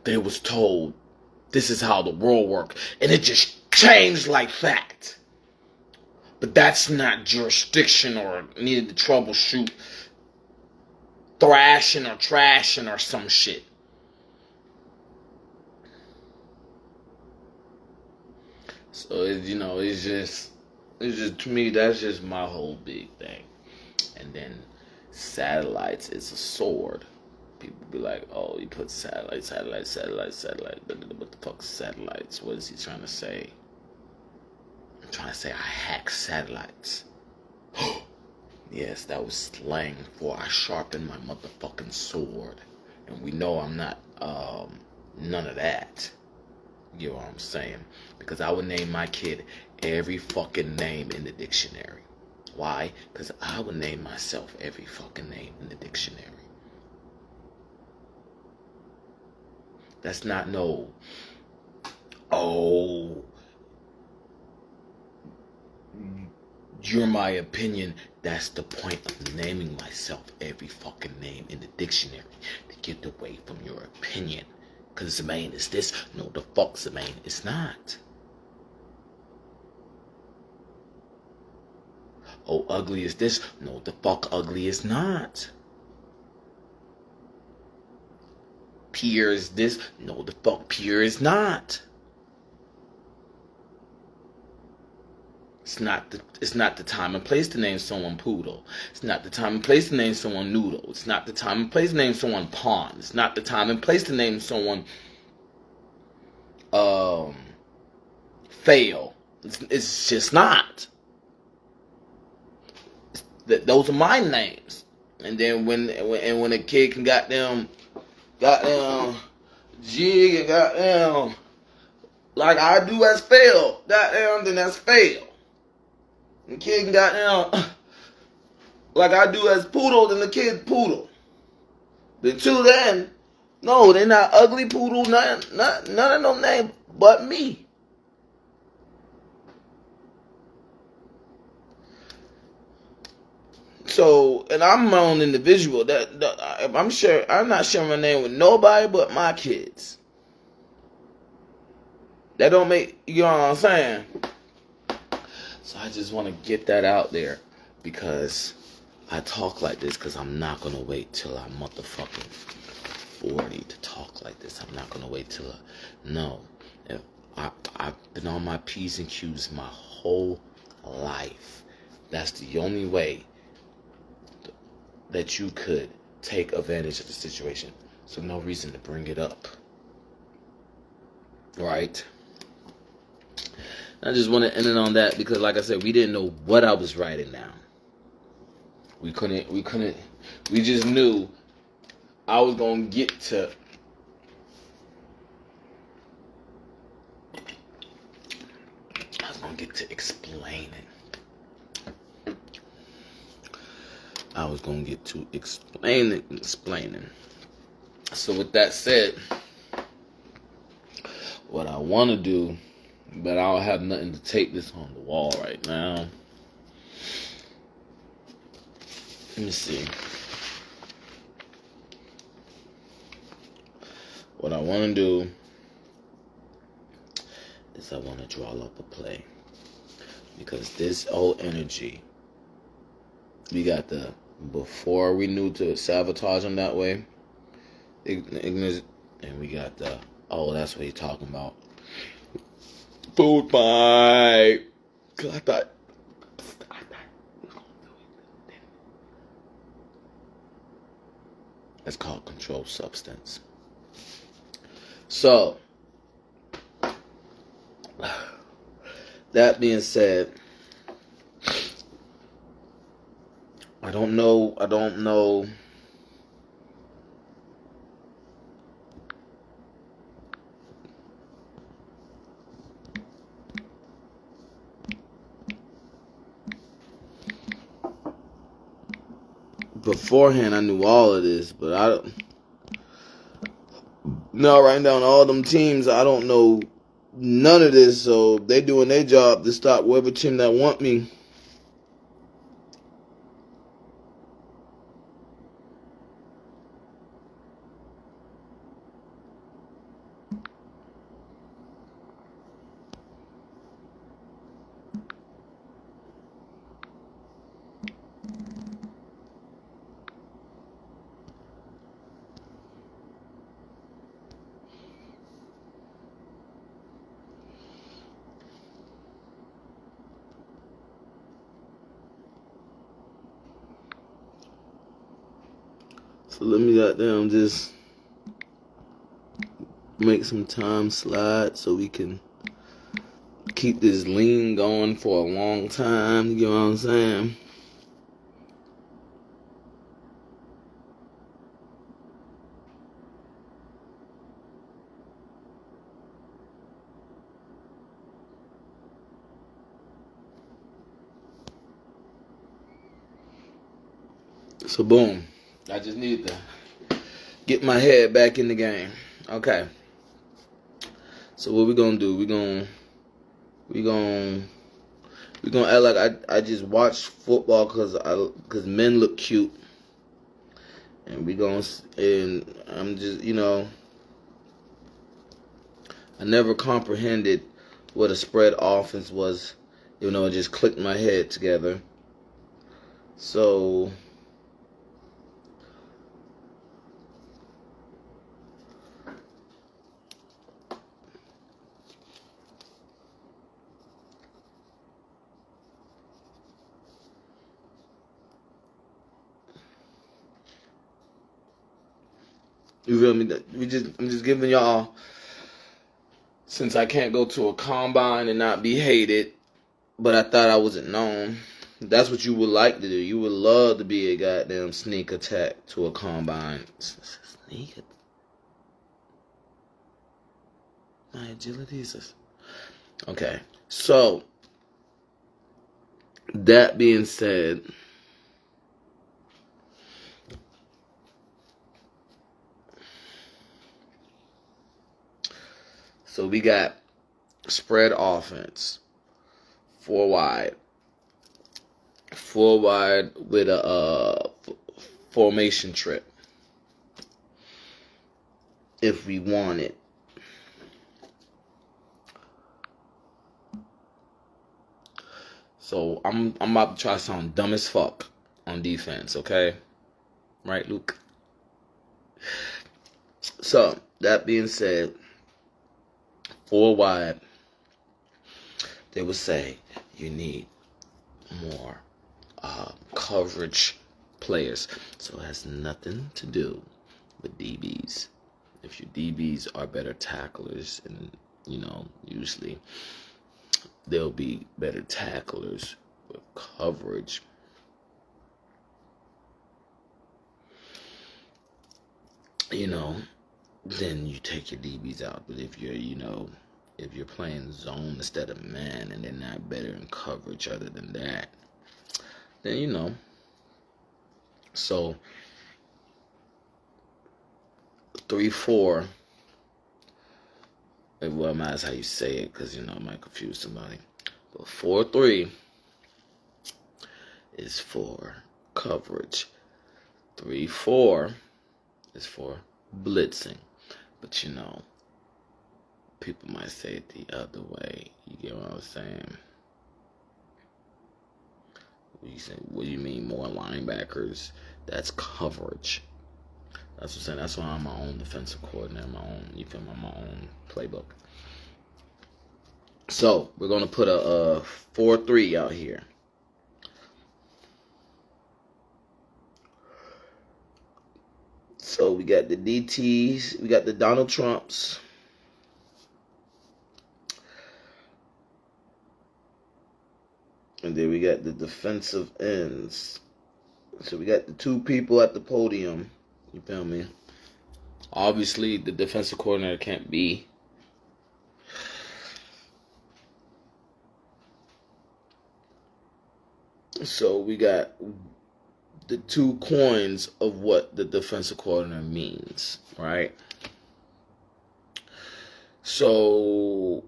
they was told this is how the world works, and it just changed like that. But that's not jurisdiction or needed to troubleshoot thrashing or trashing or some shit. So it's just to me, that's just my whole big thing. And then satellites is a sword. People be like, oh, you put satellite. What the fuck is satellites? What is he trying to say? I'm trying to say I hack satellites. Yes, that was slang for I sharpen my motherfucking sword. And we know I'm not none of that. You know what I'm saying? Because I would name my kid every fucking name in the dictionary. Why? Because I would name myself every fucking name in the dictionary. That's not no, oh, you're my opinion. That's the point of naming myself every fucking name in the dictionary. To get away from your opinion. Because Zemaine is this. No, the fuck Zemaine is not. Oh, ugly is this. No, the fuck ugly is not. Pure is this. No, the fuck pure is not. It's not the time and place to name someone poodle. It's not the time and place to name someone noodle. It's not the time and place to name someone pawn. It's not the time and place to name someone fail. It's just not. Those are my names. And then when a kid can goddamn jig and goddamn like I do as fail, goddamn, then that's fail. And kid can goddamn like I do as poodle, then the kid poodle. The two then, no, they're not ugly poodle, none of no name but me. So, and I'm my own individual. I'm not sharing my name with nobody but my kids. That don't make, you know what I'm saying? So I just want to get that out there because I talk like this because I'm not going to wait till I'm motherfucking 40 to talk like this. I'm not going to wait till no. I've been on my P's and Q's my whole life. That's the only way. that you could take advantage of the situation. So no reason to bring it up. Right? I just want to end it on that because, like I said, we didn't know what I was writing down. We just knew I was going to get to explaining. I was going to get to explaining. So with that said, what I want to do, but I don't have nothing to take this on the wall right now. Let me see. What I want to do is I want to draw up a play. Because this old energy, we got the, before we knew to sabotage them that way, ignorance, and we got the, oh, that's what he's talking about. Food fight. Cause I thought we was gonna do it. That's called controlled substance. So, that being said, I don't know. Beforehand, I knew all of this, but I don't. Now, writing down all them teams, I don't know none of this, so they doing their job to stop whatever team that want me. So let me goddamn just make some time slide so we can keep this lean going for a long time. You know what I'm saying? So boom. I just need to get my head back in the game. Okay. So what we gonna do? We gonna act like I just watched football because men look cute, and I'm just, you know, I never comprehended what a spread offense was, even though it just clicked my head together. So you feel me? I'm just giving y'all, since I can't go to a combine and not be hated, but I thought I wasn't known. That's what you would like to do. You would love to be a goddamn sneak attack to a combine. Sneak attack. My agility is okay. So that being said, so we got spread offense, 4 wide with a formation trip if we want it. So I'm about to try to sound dumb as fuck on defense, okay? Right, Luke? So that being said, 4 wide, they would say you need more coverage players. So it has nothing to do with DBs. If your DBs are better tacklers, and usually they'll be better tacklers with coverage. Then you take your DBs out. But if you're playing zone instead of man, and they're not better in coverage other than that, then So 3-4. Well, it matters how you say it, because it might confuse somebody. But 4-3 is for coverage. 3-4 is for blitzing. But people might say it the other way. You get what I'm saying? What do you mean more linebackers? That's coverage. That's what I'm saying. That's why I'm my own defensive coordinator, my own playbook. So we're gonna put a 4-3 out here. So we got the DTs, we got the Donald Trumps. And then we got the defensive ends. So we got the two people at the podium. You feel me? Obviously, the defensive coordinator can't be. So we got the two coins of what the defensive coordinator means, right? So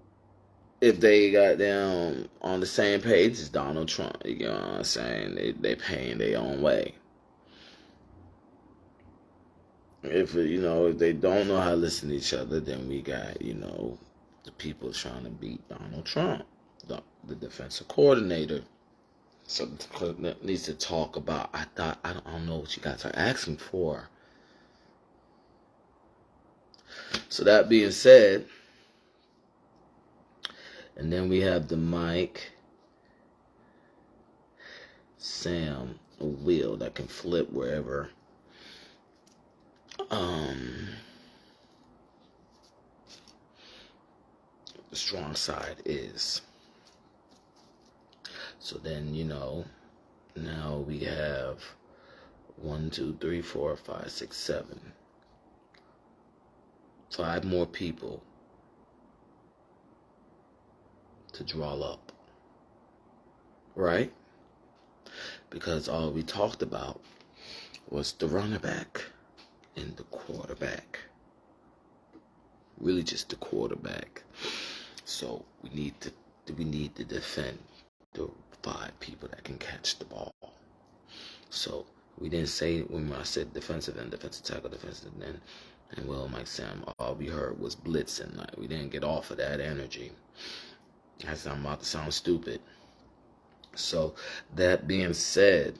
if they got down on the same page as Donald Trump, you know what I'm saying? They paying their own way. If they don't know how to listen to each other, then we got, the people trying to beat Donald Trump, the defensive coordinator. So the coordinator needs to talk about, I don't know what you guys are asking for. So that being said, and then we have the Mike, Sam, Will that can flip wherever. The strong side is. So then, now we have 1, 2, 3, 4, 5, 6, 7. 5 more people to draw up. Right? Because all we talked about was the running back and the quarterback. Really just the quarterback. So we need to defend the 5 people that can catch the ball. So we didn't say, when I said defensive end, defensive tackle, defensive end, and Will, Mike, Sam, all we heard was blitzing. Like, we didn't get off of that energy. I'm about to sound stupid. So that being said,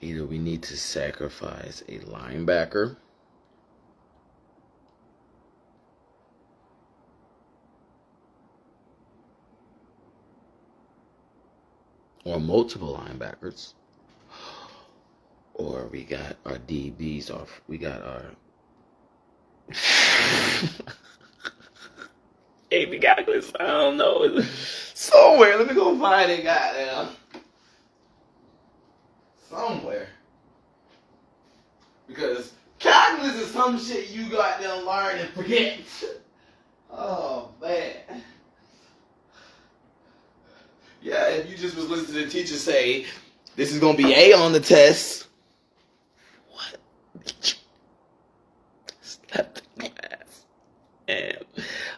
either we need to sacrifice a linebacker, or multiple linebackers, or we got our DBs off. We got our AP calculus. I don't know. Somewhere. Let me go find it. Goddamn. Somewhere. Because calculus is some shit you got to learn and forget. Oh, man. Yeah, if you just was listening to the teacher say, this is going to be A on the test. What? Slap the class. And,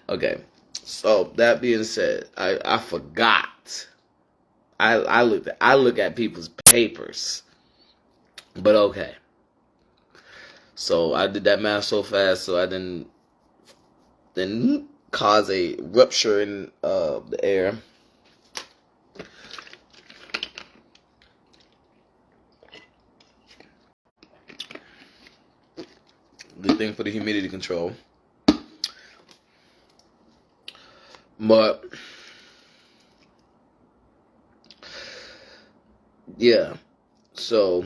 okay. So, that being said, I forgot. I look at people's papers. But okay. So, I did that math so fast, so I didn't cause a rupture in the air. Good thing for the humidity control. But yeah. So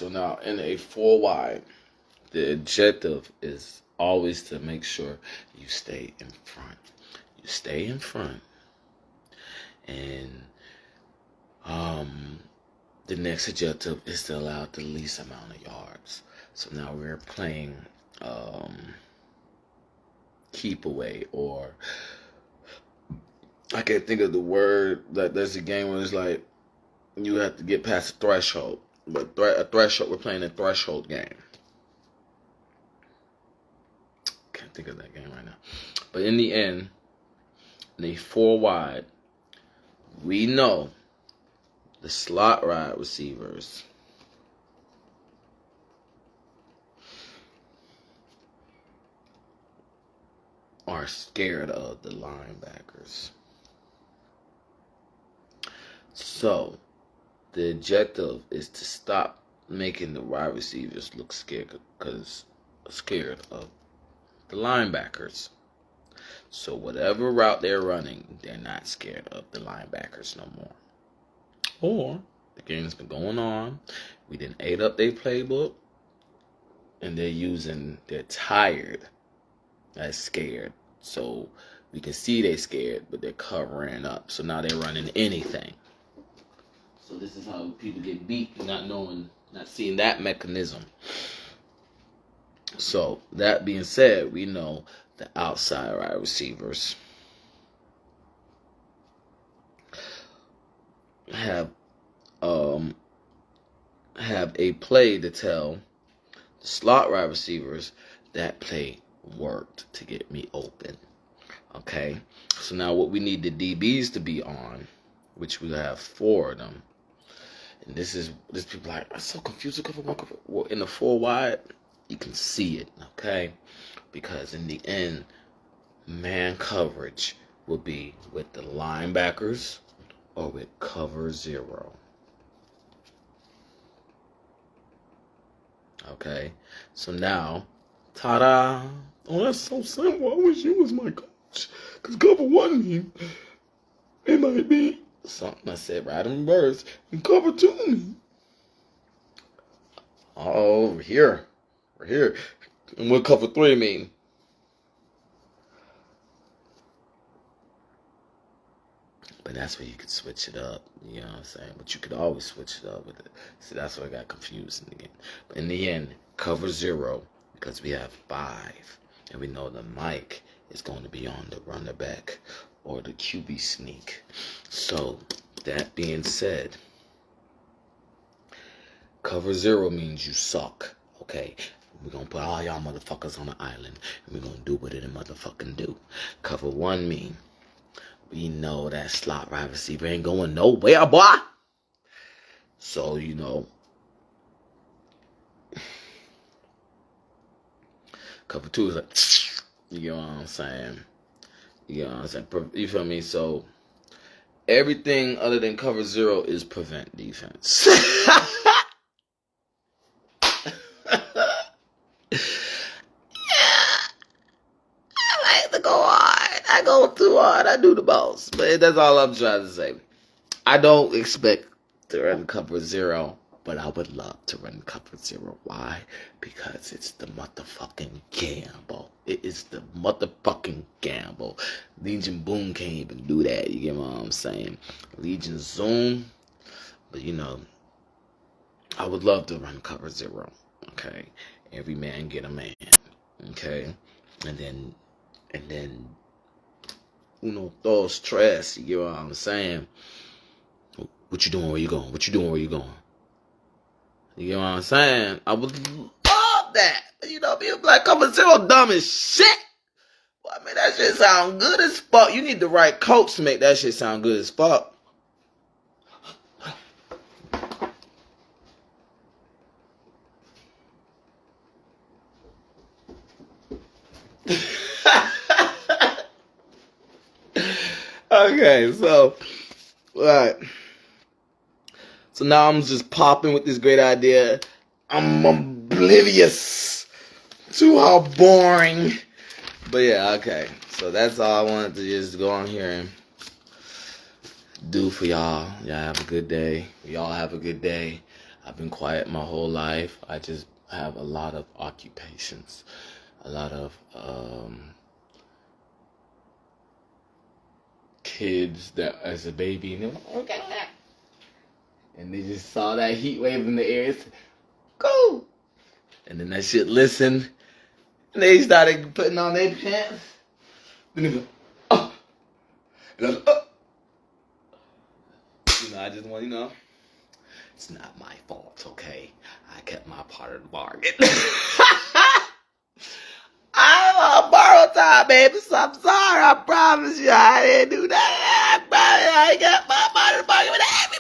now in a 4 wide, the objective is always to make sure you stay in front. You stay in front, and the next objective is to allow the least amount of yards. So now we're playing keep away, or I can't think of the word. That there's a game where it's like you have to get past a threshold. But a threshold, we're playing a threshold game. Can't think of that game right now. But in the end, in a 4 wide, we know the slot wide receivers are scared of the linebackers. So the objective is to stop making the wide receivers look scared of the linebackers. So whatever route they're running, they're not scared of the linebackers no more. Or the game's been going on, we didn't ate up their playbook, and they're tired, they're scared. So we can see they're scared, but they're covering up. So now they're running anything. So this is how people get beat, not seeing that mechanism. So that being said, we know the outside wide receivers have a play to tell the slot wide receivers that play worked to get me open. Okay, so now what we need the DBs to be on, which we have 4 of them. And this people like, I'm so confused. Well, in the 4 wide, you can see it, okay? Because in the end, man coverage will be with the linebackers or with cover 0. Okay, so now, ta-da! Oh, that's so simple. I wish you was my coach. Because cover 1 mean, it might be something I said right in reverse. And cover 2 mean, oh, we're here. And what cover 3 mean? But that's where you could switch it up. You know what I'm saying? But you could always switch it up with it. See, that's where I got confused in the game. But in the end, cover 0, because we have 5. And we know the mic is going to be on the runner back or the QB sneak. So, that being said, cover 0 means you suck. Okay? We're going to put all y'all motherfuckers on the island. And we're going to do what it motherfucking do. Cover 1 mean we know that slot wide receiver ain't going nowhere, boy. So, you know, cover 2 is like, you know what I'm saying? You know what I'm saying? You feel me? So, everything other than cover 0 is prevent defense. I go too hard. I do the most. But that's all I'm trying to say. I don't expect to run cover 0, but I would love to run cover 0. Why? Because it's the motherfucking gamble. It is the motherfucking gamble. Legion Boom can't even do that. You get what I'm saying? Legion Zoom. But, you know, I would love to run cover 0. Okay? Every man get a man. Okay? And then uno, dos, tres. You get what I'm saying? What you doing? Where you going? What you doing? Where you going? You get what I'm saying? I would love that. You know, being black cover 0 dumb as shit. Well, I mean, that shit sound good as fuck. You need the right coach to make that shit sound good as fuck. Okay, so, alright. So now I'm just popping with this great idea. I'm oblivious to how boring But yeah, okay. So that's all I wanted to just go on here and do for y'all. Y'all have a good day. Y'all have a good day. I've been quiet my whole life. I just have a lot of occupations. A lot of kids that as a baby and they're like, okay. And they just saw that heat wave in the air. It's, go. And then that shit listened. And they started putting on their pants. Then they go, oh. And I was, oh. I just want, it's not my fault, okay? I kept my part of the bargain. I'm on borrowed time, baby, so I'm sorry. I promise you I didn't do that. I got my part of the bargain with that.